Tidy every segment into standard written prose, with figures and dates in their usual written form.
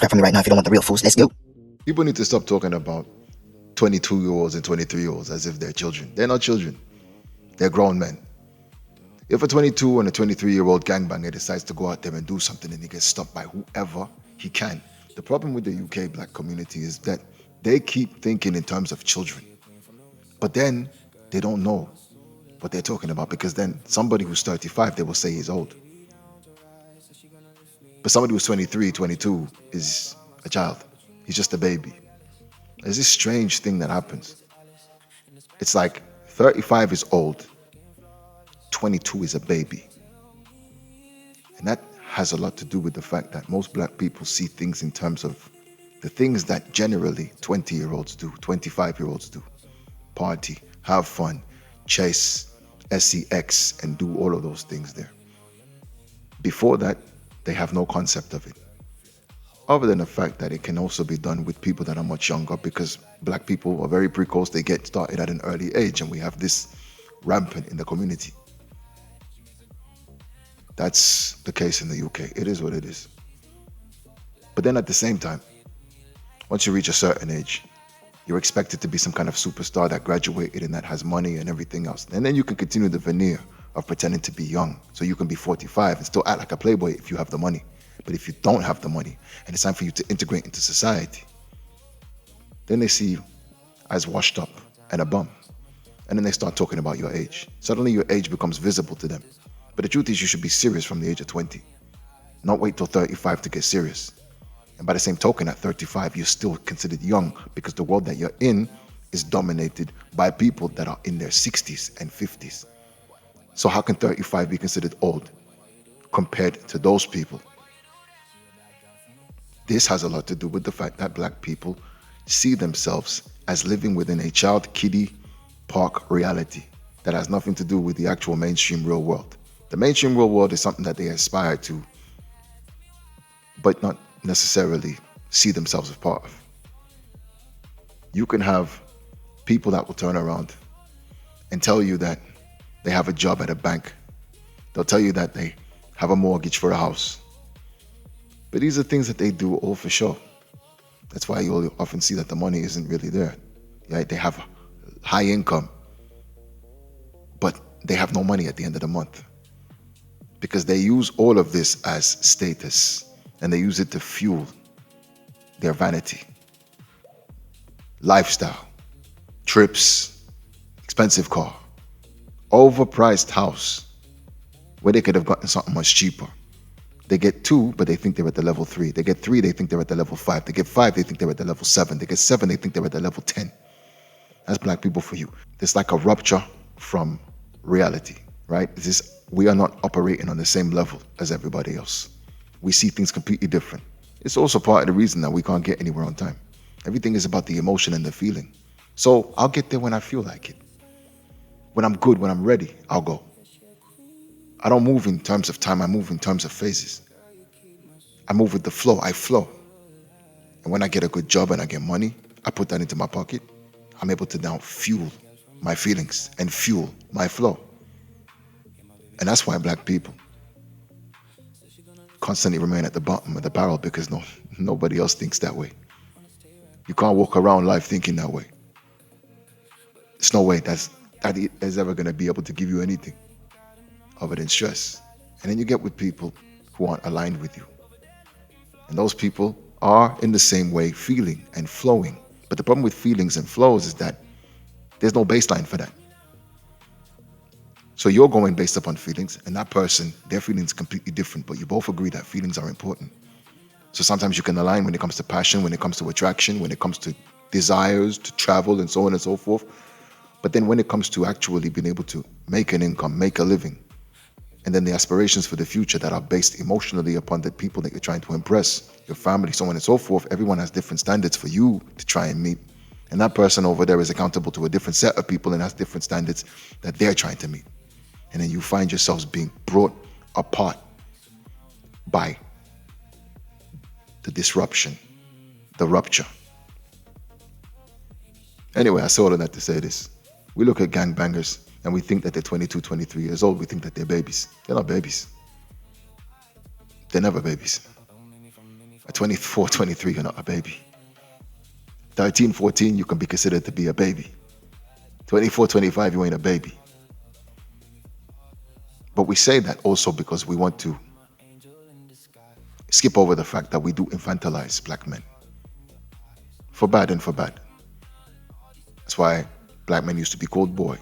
subscribe for me right now if you don't want the real fools. Let's go. People need to stop talking about 22-year-olds and 23-year-olds as if they're children. They're not children. They're grown men. If a 22 and a 23-year-old gangbanger decides to go out there and do something and he gets stopped by whoever he can, the problem with the UK black community is that they keep thinking in terms of children. But then they don't know what they're talking about, because then somebody who's 35, they will say he's old. But somebody who's 23, 22 is a child. He's just a baby. There's this strange thing that happens. It's like 35 is old, 22 is a baby. And that has a lot to do with the fact that most black people see things in terms of the things that generally 20-year-olds do, 25-year-olds do. Party, have fun, chase, sex, and do all of those things there. Before that, they have no concept of it, other than the fact that it can also be done with people that are much younger, because black people are very precocious. They get started at an early age, and we have this rampant in the community. That's the case in the UK. It is what it is. But then at the same time, once you reach a certain age, you're expected to be some kind of superstar that graduated and that has money and everything else. And then you can continue the veneer of pretending to be young. So you can be 45 and still act like a playboy if you have the money. But if you don't have the money and it's time for you to integrate into society, then they see you as washed up and a bum. And then they start talking about your age. Suddenly your age becomes visible to them. But the truth is, you should be serious from the age of 20. Not wait till 35 to get serious. And by the same token, at 35, you're still considered young, because the world that you're in is dominated by people that are in their 60s and 50s. So how can 35 be considered old compared to those people? This has a lot to do with the fact that black people see themselves as living within a child kiddie park reality that has nothing to do with the actual mainstream real world. The mainstream real world is something that they aspire to, but not necessarily see themselves as part of. You can have people that will turn around and tell you that they have a job at a bank. They'll tell you that they have a mortgage for a house. But these are things that they do all for sure. That's why you'll often see that the money isn't really there. Right? They have high income, but they have no money at the end of the month, because they use all of this as status, and they use it to fuel their vanity, lifestyle, trips, expensive car, overpriced house, where they could have gotten something much cheaper. They get 2, but they think they're at the level 3. They get 3, they think they're at the level 5. They get 5, they think they're at the level 7. They get 7, they think they're at the level 10. That's black people for you. There's like a rupture from reality, right? We are not operating on the same level as everybody else. We see things completely different. It's also part of the reason that we can't get anywhere on time. Everything is about the emotion and the feeling. So I'll get there when I feel like it. When I'm good, when I'm ready, I'll go. I don't move in terms of time, I move in terms of phases. I move with the flow, I flow. And when I get a good job and I get money, I put that into my pocket. I'm able to now fuel my feelings and fuel my flow. And that's why black people constantly remain at the bottom of the barrel, because nobody else thinks that way. You can't walk around life thinking that way. There's no way that is ever going to be able to give you anything other than stress. And then you get with people who aren't aligned with you. And those people are in the same way feeling and flowing. But the problem with feelings and flows is that there's no baseline for that. So you're going based upon feelings, and that person, their feelings are completely different, but you both agree that feelings are important. So sometimes you can align when it comes to passion, when it comes to attraction, when it comes to desires, to travel, and so on and so forth. But then when it comes to actually being able to make an income, make a living, and then the aspirations for the future that are based emotionally upon the people that you're trying to impress, your family, so on and so forth, everyone has different standards for you to try and meet. And that person over there is accountable to a different set of people and has different standards that they're trying to meet. And then you find yourselves being brought apart by the disruption, the rupture. Anyway, I say all of that to say this. We look at gangbangers and we think that they're 22, 23 years old. We think that they're babies. They're not babies. They're never babies. At 24, 23, you're not a baby. 13, 14, you can be considered to be a baby. 24, 25, you ain't a baby. But we say that also because we want to skip over the fact that we do infantilize black men. For bad and for bad. That's why black men used to be called boy.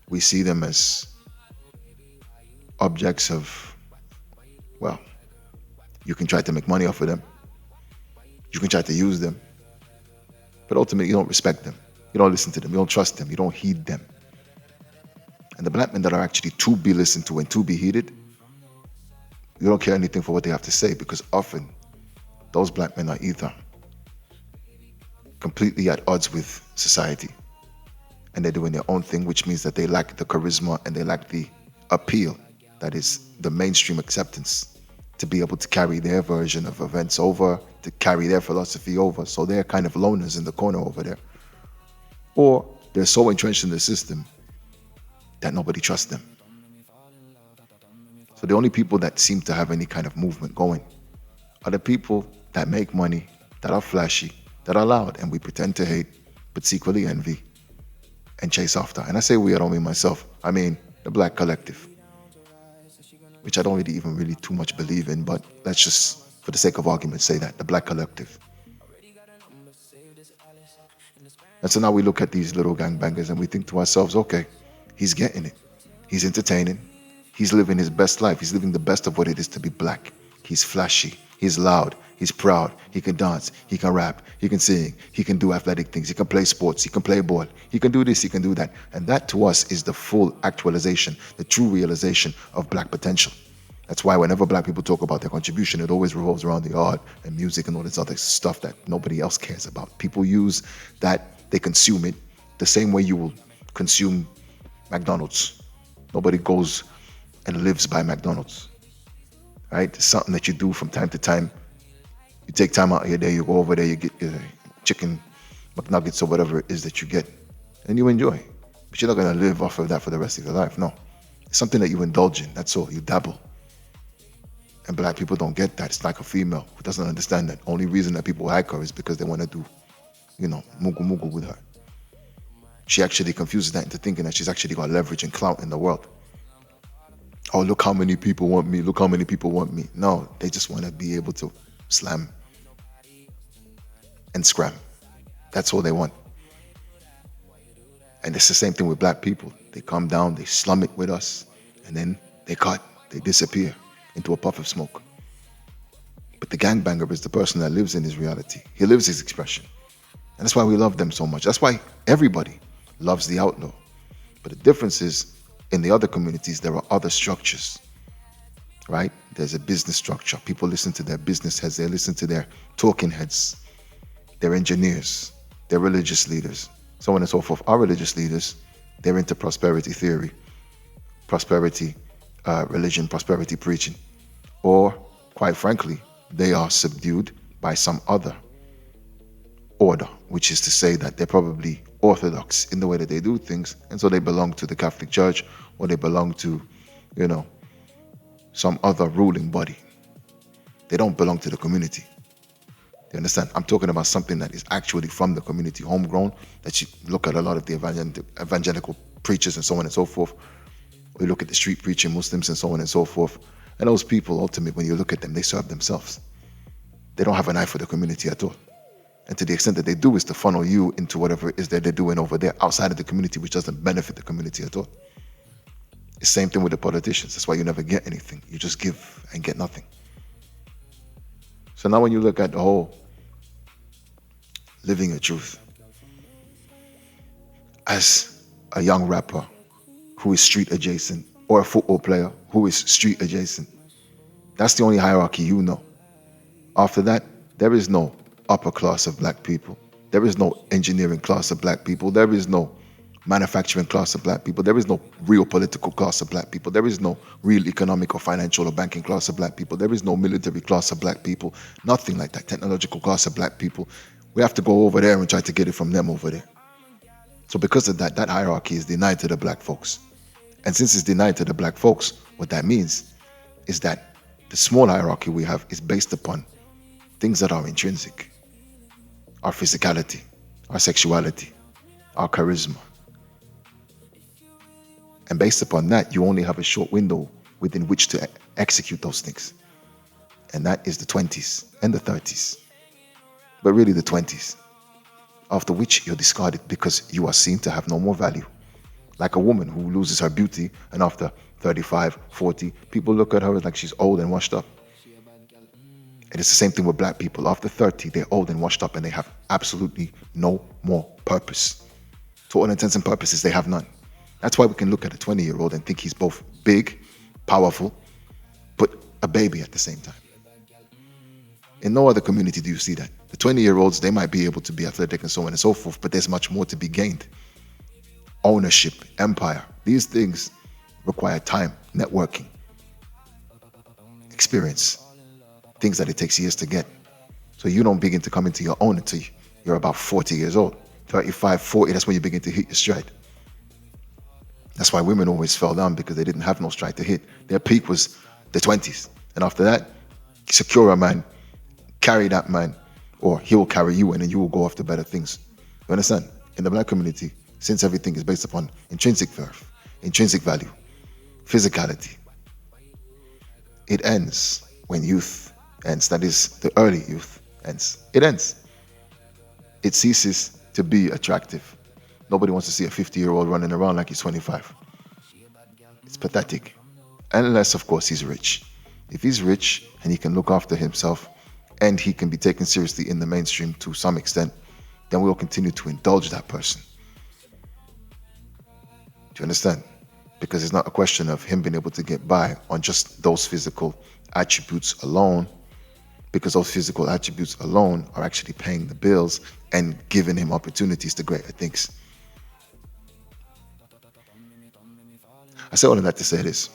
We see them as objects of, well, you can try to make money off of them. You can try to use them. But ultimately, you don't respect them. You don't listen to them. You don't trust them. You don't heed them. And the black men that are actually to be listened to and to be heeded, you don't care anything for what they have to say, because often those black men are either completely at odds with society and they're doing their own thing, which means that they lack the charisma and they lack the appeal, that is the mainstream acceptance, to be able to carry their version of events over, to carry their philosophy over. So they're kind of loners in the corner over there. Or they're so entrenched in the system that nobody trusts them. So the only people that seem to have any kind of movement going are the people that make money, that are flashy, that are loud, and we pretend to hate, but secretly envy and chase after. And I say we, I don't mean myself. I mean the black collective, which I don't really too much believe in, but let's just, for the sake of argument, say that, the black collective. And so now we look at these little gangbangers and we think to ourselves, okay, he's getting it. He's entertaining. He's living his best life. He's living the best of what it is to be black. He's flashy. He's loud. He's proud. He can dance. He can rap. He can sing. He can do athletic things. He can play sports. He can play ball. He can do this. He can do that. And that to us is the full actualization, the true realization of black potential. That's why whenever black people talk about their contribution, it always revolves around the art and music and all this other stuff that nobody else cares about. People use that, they consume it the same way you will consume McDonald's. Nobody goes and lives by McDonald's, right? It's something that you do from time to time. You take time out of your day, you go over there, you get your chicken McNuggets or whatever it is that you get, and you enjoy. But you're not going to live off of that for the rest of your life, no. It's something that you indulge in, that's all, you dabble. And black people don't get that. It's like a female who doesn't understand that. Only reason that people like her is because they want to do, mugu mugu with her. She actually confuses that into thinking that she's actually got leverage and clout in the world. Oh, look how many people want me. Look how many people want me. No, they just want to be able to slam and scram. That's all they want. And it's the same thing with black people. They come down, they slum it with us, and then they cut, they disappear into a puff of smoke. But the gangbanger is the person that lives in his reality. He lives his expression. And that's why we love them so much. That's why everybody loves the outlaw. But the difference is, in the other communities, there are other structures, right? There's a business structure. People listen to their business heads. They listen to their talking heads, their engineers, their religious leaders, so on and so forth. Our religious leaders, they're into prosperity theory, prosperity religion, prosperity preaching. Or, quite frankly, they are subdued by some other order, which is to say that they're probably orthodox in the way that they do things, and so they belong to the Catholic Church, or they belong to, some other ruling body. They don't belong to the community. You understand? I'm talking about something that is actually from the community, homegrown, that you look at a lot of the evangelical preachers and so on and so forth. We look at the street preaching Muslims and so on and so forth. And those people, ultimately, when you look at them, they serve themselves. They don't have an eye for the community at all. And to the extent that they do is to funnel you into whatever it is that they're doing over there outside of the community, which doesn't benefit the community at all. It's the same thing with the politicians. That's why you never get anything. You just give and get nothing. So now when you look at the whole living a truth, as a young rapper who is street adjacent, or a football player who is street adjacent, that's the only hierarchy you know. After that, there is no upper class of black people. There is no engineering class of black people. There is no manufacturing class of black people. There is no real political class of black people. There is no real economic or financial or banking class of black people. There is no military class of black people. Nothing like that. Technological class of black people. We have to go over there and try to get it from them over there. So because of that, that hierarchy is denied to the black folks. And since it's denied to the black folks, what that means is that The small hierarchy we have is based upon things that are intrinsic: our physicality, our sexuality, our charisma. And based upon that, you only have a short window within which to execute those things. And that is the 20s and the 30s, but really the 20s, after which you're discarded because you are seen to have no more value. Like a woman who loses her beauty, and after 35, 40, people look at her like she's old and washed up. And it's the same thing with black people. After 30, they're old and washed up and they have absolutely no more purpose. To all intents and purposes, they have none. That's why we can look at a 20-year-old and think he's both big, powerful, but a baby at the same time. In no other community do you see that. The 20-year-olds, they might be able to be athletic and so on and so forth, but there's much more to be gained. Ownership, empire, these things require time, networking, experience, things that it takes years to get. So you don't begin to come into your own until you're about 40 years old. 35, 40, that's when you begin to hit your stride. That's why women always fell down, because they didn't have no stride to hit. Their peak was the 20s. And after that, secure a man, carry that man, or he will carry you and then you will go after better things. You understand? In the black community, since everything is based upon intrinsic worth, intrinsic value, physicality, it ends when youth ends. That is, the early youth ends. It ends. It ceases to be attractive. Nobody wants to see a 50-year-old running around like he's 25. It's pathetic. Unless, of course, he's rich. If he's rich and he can look after himself and he can be taken seriously in the mainstream to some extent, then we'll continue to indulge that person. Do you understand? Because it's not a question of him being able to get by on just those physical attributes alone, because those physical attributes alone are actually paying the bills and giving him opportunities to greater things. I say all of that to say this.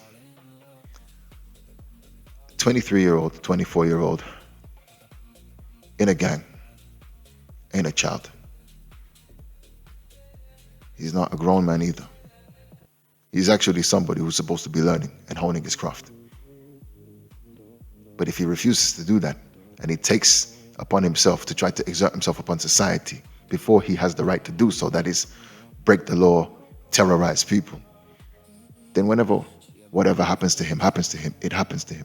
23-year-old, 24-year-old in a gang ain't a child. He's not a grown man either. He's actually somebody who's supposed to be learning and honing his craft. But if he refuses to do that, and he takes upon himself to try to exert himself upon society before he has the right to do so, that is, break the law, terrorize people, then whatever happens to him, it happens to him.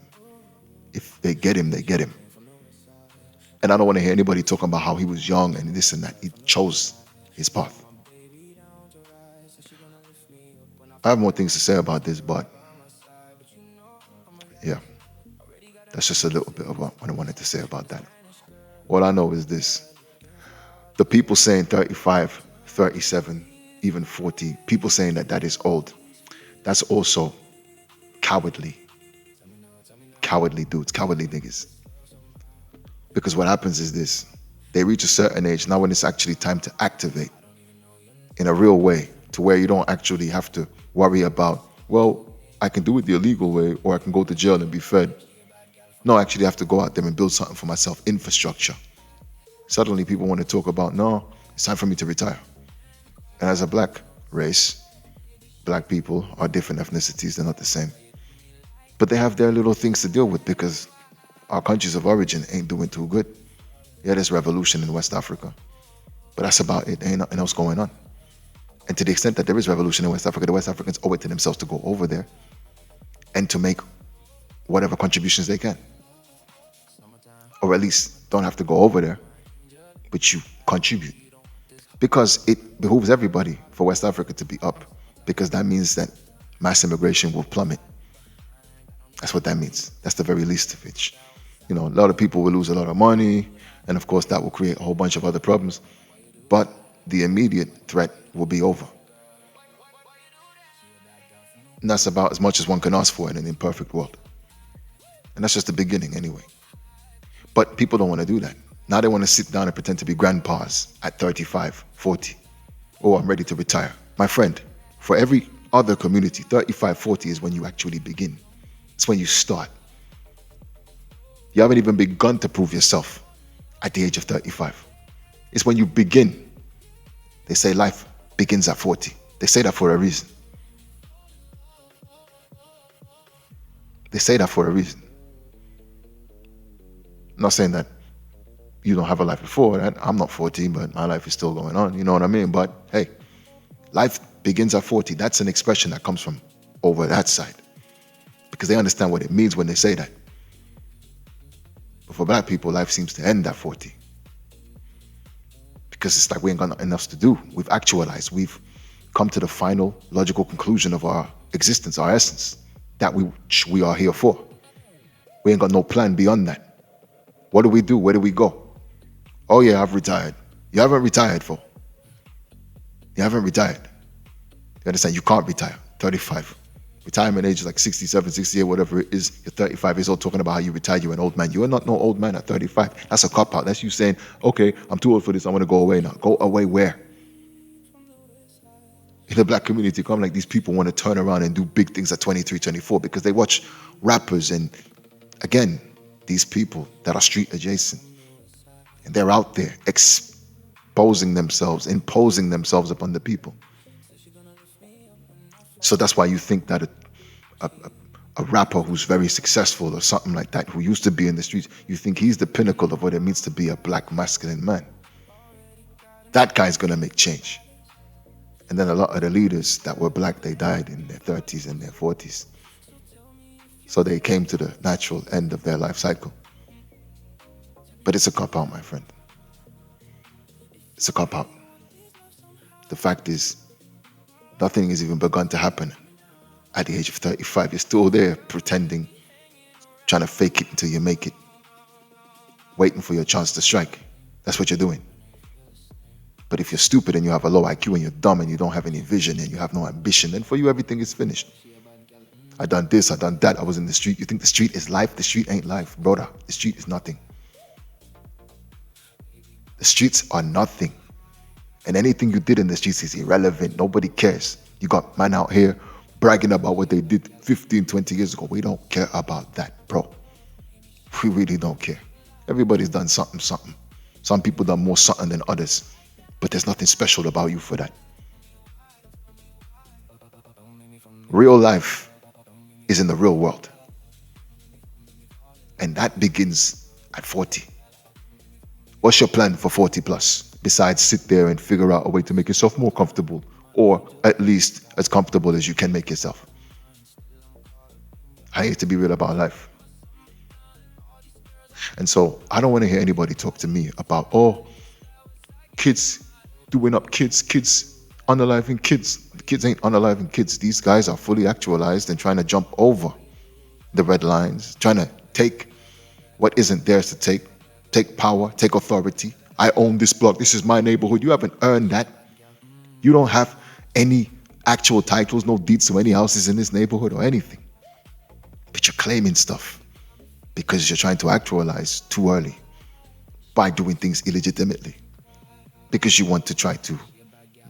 If they get him, they get him. And I don't want to hear anybody talking about how he was young and this and that. He chose his path. I have more things to say about this, but yeah, that's just a little bit of what I wanted to say about that. All I know is this. The people saying 35, 37, even 40, people saying that is old, that's also cowardly. Cowardly dudes, cowardly niggas. Because what happens is this. They reach a certain age, now when it's actually time to activate in a real way, to where you don't actually have to worry about, well, I can do it the illegal way, or I can go to jail and be fed. No, I actually have to go out there and build something for myself, infrastructure. Suddenly people want to talk about, no, it's time for me to retire. And as a black race, black people are different ethnicities, they're not the same. But they have their little things to deal with, because our countries of origin ain't doing too good. Yeah, there's revolution in West Africa, but that's about it. There ain't nothing else going on. And to the extent that there is revolution in West Africa, the West Africans owe it to themselves to go over there and to make whatever contributions they can. Or at least don't have to go over there, but you contribute. Because it behooves everybody for West Africa to be up, because that means that mass immigration will plummet. That's what that means. That's the very least of it. You know, a lot of people will lose a lot of money, and of course that will create a whole bunch of other problems. But the immediate threat will be over. And that's about as much as one can ask for in an imperfect world. And that's just the beginning anyway. But people don't want to do that. Now they want to sit down and pretend to be grandpas at 35, 40. Oh, I'm ready to retire. My friend, for every other community, 35, 40 is when you actually begin. It's when you start. You haven't even begun to prove yourself at the age of 35. It's when you begin. They say life begins at 40. They say that for a reason. They say that for a reason. I'm not saying that you don't have a life before that. I'm not 14, but my life is still going on. You know what I mean? But hey, life begins at 40. That's an expression that comes from over that side because they understand what it means when they say that. But for black people, life seems to end at 40 because it's like we ain't got nothing else to do. We've actualized. We've come to the final logical conclusion of our existence, our essence, that we are here for. We ain't got no plan beyond that. What do we do? Where do we go? Oh yeah, I've retired. You haven't retired, for. You haven't retired. You understand? You can't retire. 35. Retirement age is like 67, 68, whatever it is. You're 35 years old talking about how you retired. You're an old man. You are not no old man at 35. That's a cop-out. That's you saying, okay, I'm too old for this. I want to go away now. Go away where? In the black community, come like these people want to turn around and do big things at 23, 24 because they watch rappers and, again, these people that are street adjacent. And they're out there exposing themselves, imposing themselves upon the people. So that's why you think that a rapper who's very successful or something like that, who used to be in the streets, you think he's the pinnacle of what it means to be a black masculine man. That guy's going to make change. And then a lot of the leaders that were black, they died in their 30s and their 40s. So they came to the natural end of their life cycle. But it's a cop-out, my friend. It's a cop-out. The fact is, nothing has even begun to happen at the age of 35. You're still there pretending, trying to fake it until you make it, waiting for your chance to strike. That's what you're doing. But if you're stupid and you have a low IQ and you're dumb and you don't have any vision and you have no ambition, then for you everything is finished. I done this, I done that, I was in the street. You think the street is life? The street ain't life, brother. The street is nothing. The streets are nothing. And anything you did in the streets is irrelevant. Nobody cares. You got man out here bragging about what they did 15, 20 years ago. We don't care about that, bro. We really don't care. Everybody's done something. Some people done more something than others. But there's nothing special about you for that. Real life is in the real world. And that begins at 40. What's your plan for 40 plus? Besides sit there and figure out a way to make yourself more comfortable, or at least as comfortable as you can make yourself. I hate to be real about life. And so I don't want to hear anybody talk to me about, oh, kids doing up kids unaliving kids. The kids ain't unaliving kids. These guys are fully actualized and trying to jump over the red lines, trying to take what isn't theirs to take power, take authority. I own this block. This is my neighborhood. You haven't earned that. You don't have any actual titles, no deeds to any houses in this neighborhood or anything. But you're claiming stuff because you're trying to actualize too early by doing things illegitimately. Because you want to try to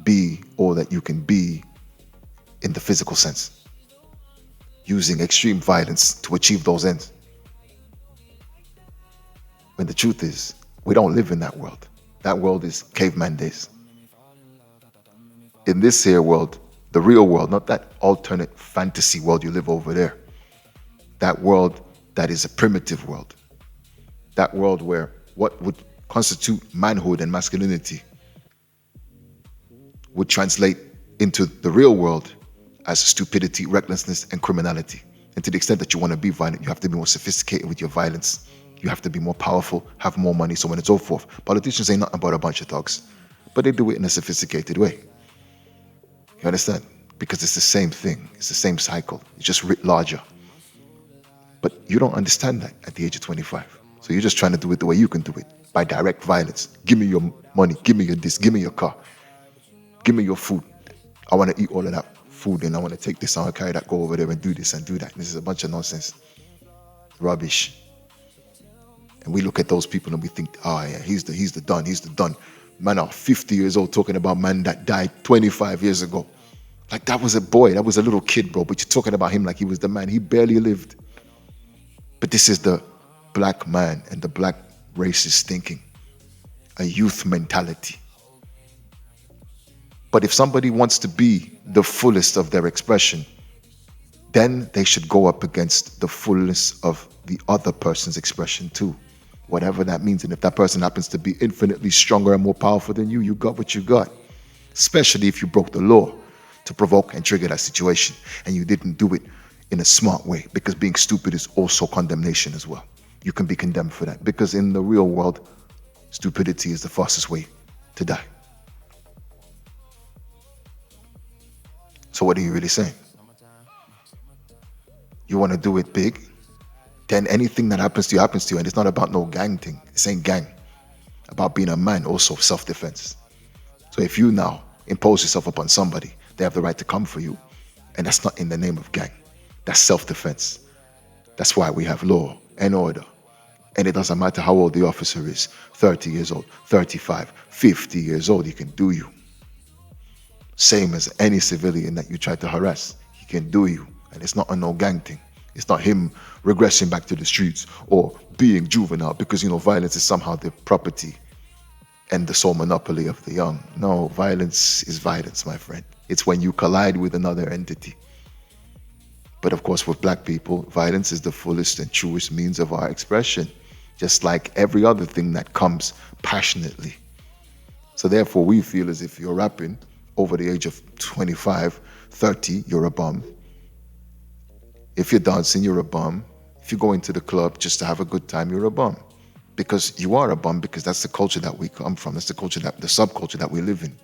be all that you can be in the physical sense, using extreme violence to achieve those ends. When the truth is, we don't live in that world. That world is caveman days. In this here world, the real world, not that alternate fantasy world you live over there. That world that is a primitive world. That world where what would constitute manhood and masculinity would translate into the real world as stupidity, recklessness, and criminality. And to the extent that you want to be violent, you have to be more sophisticated with your violence. You have to be more powerful, have more money, so on and so forth. Politicians ain't nothing but a bunch of thugs, but they do it in a sophisticated way. You understand? Because it's the same thing. It's the same cycle. It's just writ larger. But you don't understand that at the age of 25. So you're just trying to do it the way you can do it, by direct violence. Give me your money. Give me your this. Give me your car. Give me your food. I want to eat all of that food and I want to take this. I want to carry that, go over there and do this and do that. This is a bunch of nonsense. Rubbish. And we look at those people and we think, oh yeah, he's the done. Man are 50 years old talking about man that died 25 years ago. Like that was a boy, that was a little kid, bro. But you're talking about him like he was the man. He barely lived. But this is the black man and the black racist thinking. A youth mentality. But if somebody wants to be the fullest of their expression, then they should go up against the fullness of the other person's expression too. whatever that means. And if that person happens to be infinitely stronger and more powerful than you, you got what you got. Especially if you broke the law to provoke and trigger that situation and you didn't do it in a smart way, because being stupid is also condemnation as well. You can be condemned for that, because in the real world, stupidity is the fastest way to die. So what are you really saying? You want to do it big? Then anything that happens to you happens to you. And it's not about no gang thing. It's ain't gang. About being a man, also self-defense. So if you now impose yourself upon somebody, they have the right to come for you. And that's not in the name of gang. That's self-defense. That's why we have law and order. And it doesn't matter how old the officer is, 30 years old, 35, 50 years old, he can do you. Same as any civilian that you try to harass, he can do you. And it's not a no gang thing. It's not him regressing back to the streets or being juvenile because, violence is somehow the property and the sole monopoly of the young. No, violence is violence, my friend. It's when you collide with another entity. But of course, with black people, violence is the fullest and truest means of our expression, just like every other thing that comes passionately. So therefore, we feel as if you're rapping over the age of 25, 30, you're a bum. If you're dancing, you're a bum. If you go into the club just to have a good time, you're a bum. Because you are a bum, because that's the culture that we come from. That's the culture, the subculture that we live in,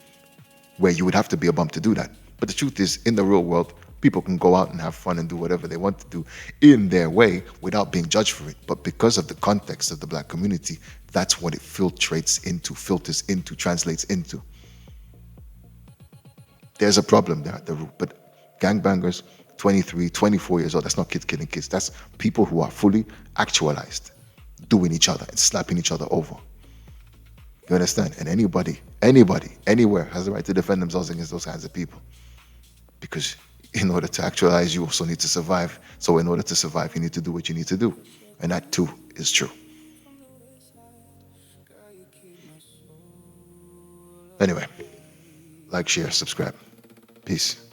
where you would have to be a bum to do that. But the truth is, in the real world, people can go out and have fun and do whatever they want to do in their way without being judged for it. But because of the context of the black community, that's what it filters into, translates into. There's a problem there at the root. But gangbangers, 23, 24 years old, that's not kids killing kids. That's people who are fully actualized, doing each other and slapping each other over. You understand? And anybody, anywhere has the right to defend themselves against those kinds of people. Because in order to actualize, you also need to survive. So in order to survive, you need to do what you need to do. And that too is true. Anyway, like, share, subscribe. Peace.